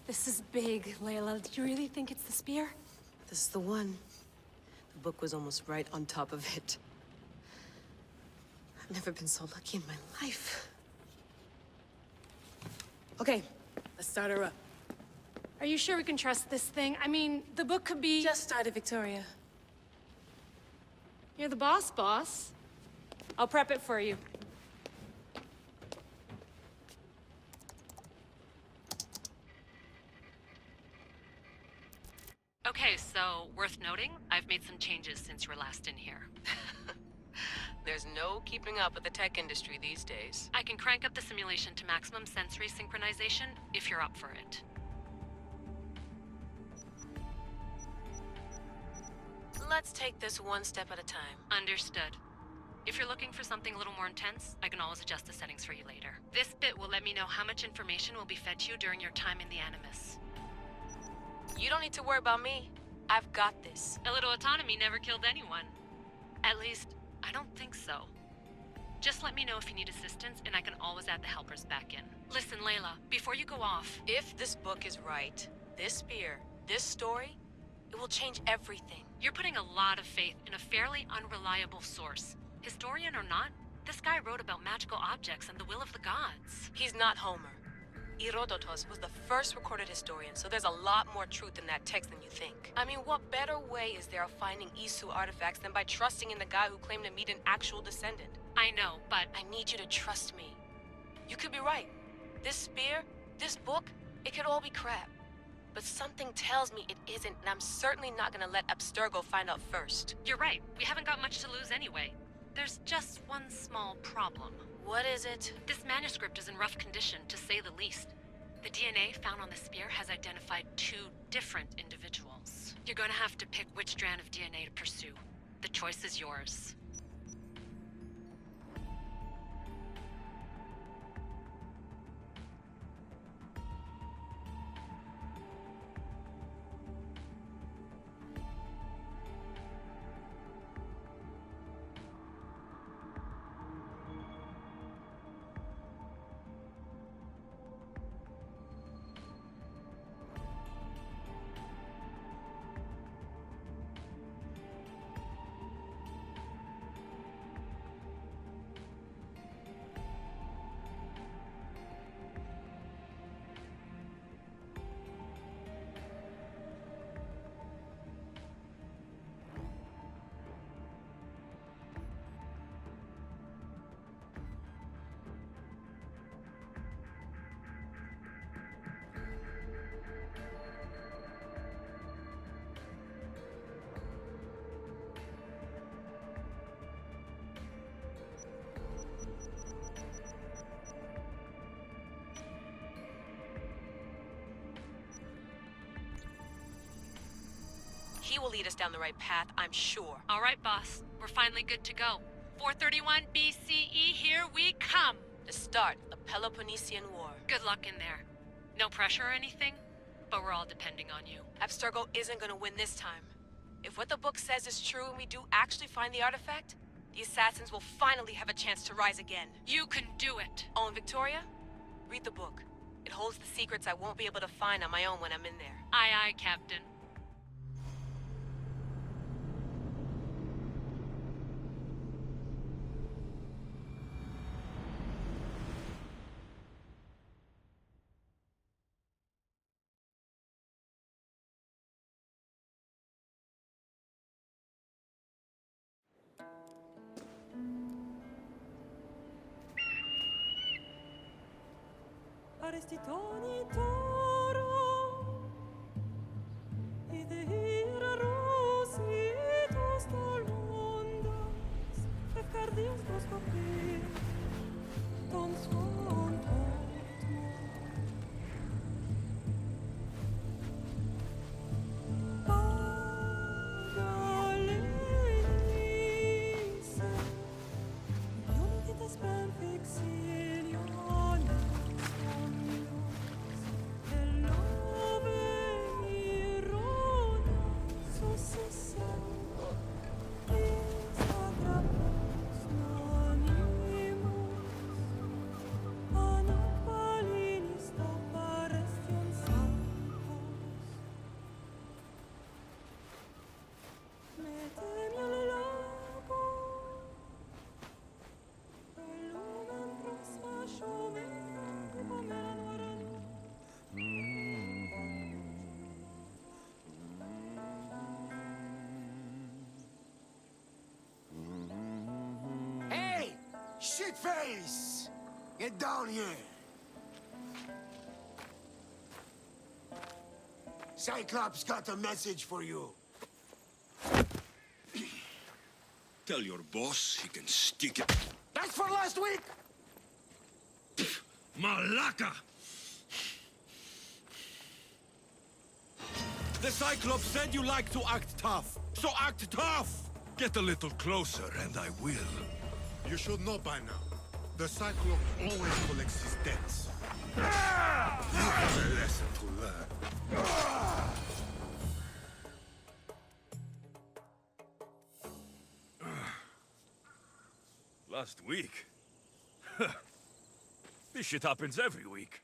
This is big, Layla. Do you really think it's the spear? This is the one. The book was almost right on top of it. I've never been so lucky in my life. Okay, let's start her up. Are you sure we can trust this thing? I mean, the book could be... Just started, Victoria. You're the boss. I'll prep it for you. Okay, so worth noting, I've made some changes since you were last in here. There's no keeping up with the tech industry these days. I can crank up the simulation to maximum sensory synchronization if you're up for it. Let's take this one step at a time. Understood. If you're looking for something a little more intense, I can always adjust the settings for you later. This bit will let me know how much information will be fed to you during your time in the Animus. You don't need to worry about me. I've got this. A little autonomy never killed anyone. At least, I don't think so. Just let me know if you need assistance, and I can always add the helpers back in. Listen, Layla, before you go off... If this book is right, this spear, this story, it will change everything. You're putting a lot of faith in a fairly unreliable source. Historian or not, this guy wrote about magical objects and the will of the gods. He's not Homer. Herodotus was the first recorded historian, so there's a lot more truth in that text than you think. I mean, what better way is there of finding Isu artifacts than by trusting in the guy who claimed to meet an actual descendant? I know, but... I need you to trust me. You could be right. This spear, this book, it could all be crap. But something tells me it isn't, and I'm certainly not gonna let Abstergo find out first. You're right. We haven't got much to lose anyway. There's just one small problem. What is it? This manuscript is in rough condition, to say the least. The DNA found on the spear has identified 2 different individuals. You're going to have to pick which strand of DNA to pursue. The choice is yours. He will lead us down the right path, I'm sure. All right, boss. We're finally good to go. 431 BCE, here we come! The start of the Peloponnesian War. Good luck in there. No pressure or anything, but we're all depending on you. Abstergo isn't gonna win this time. If what the book says is true and we do actually find the artifact, the assassins will finally have a chance to rise again. You can do it! Oh, and Victoria? Read the book. It holds the secrets I won't be able to find on my own when I'm in there. Aye, aye, Captain. Arrestitoni toro, idehira rositos talondas, efcardios proskopir, ton svon otmo. Pagalenise, unitas ben fixiliones. face! Get down here! Cyclops got a message for you. Tell your boss he can stick it. That's for last week! Malaka! The Cyclops said you like to act tough, so act tough! Get a little closer and I will. You should know by now. The Cyclops always collects his debts. You have a lesson to learn. Last week? This shit happens every week.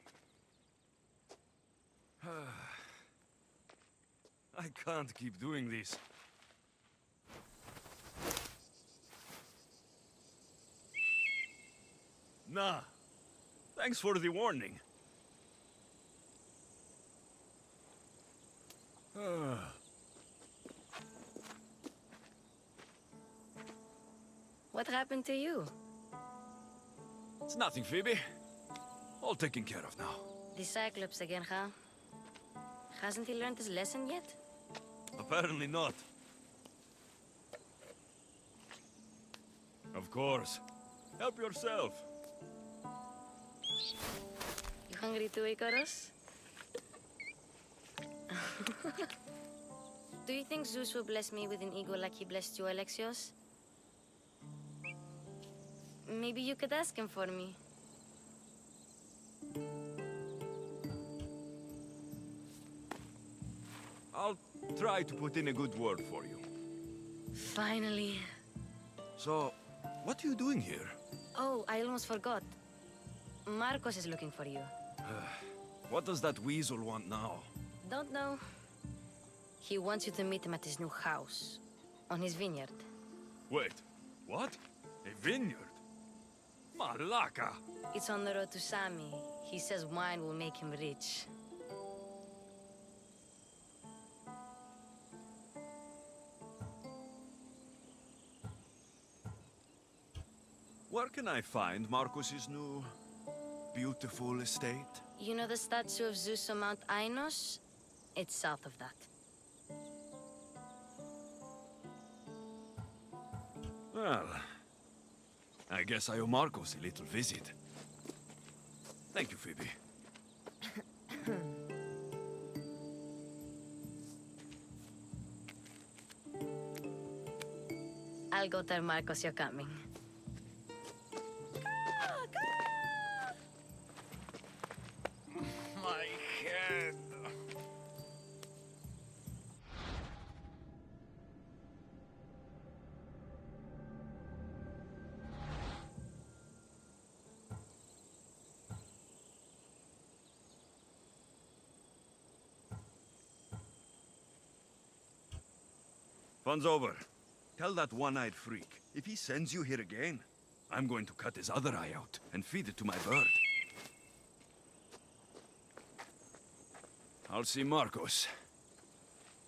I can't keep doing this. Nah. Thanks for the warning. What happened to you? It's nothing, Phoebe. All taken care of now. The Cyclops again, huh? Hasn't he learned his lesson yet? Apparently not. Of course. Help yourself. You hungry too, Icarus? Do you think Zeus will bless me with an ego like he blessed you, Alexios? Maybe you could ask him for me. I'll try to put in a good word for you. Finally. So, what are you doing here? Oh, I almost forgot. Marcos is looking for you. What does that weasel want now? Don't know. He wants you to meet him at his new house. On his vineyard. Wait, what? A vineyard? Malaka! It's on the road to Sami. He says wine will make him rich. Where can I find Marcus's new, beautiful estate? You know the statue of Zeus on Mount Ainos? It's south of that. Well, I guess I owe Marcos a little visit. Thank you, Phoebe. I'll go tell Marcos you're coming. My head. Fun's over. Tell that one-eyed freak, if he sends you here again, I'm going to cut his other eye out and feed it to my bird. I'll see Marcos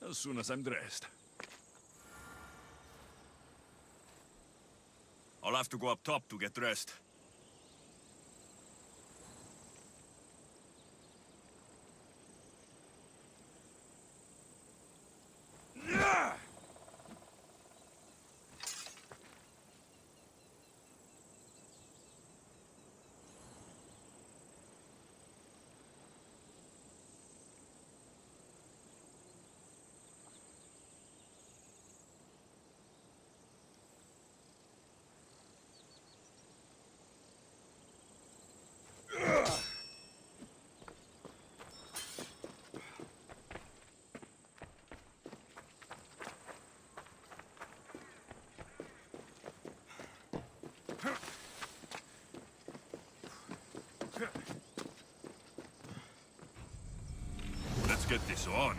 as soon as I'm dressed. I'll have to go up top to get dressed. Let's get this on.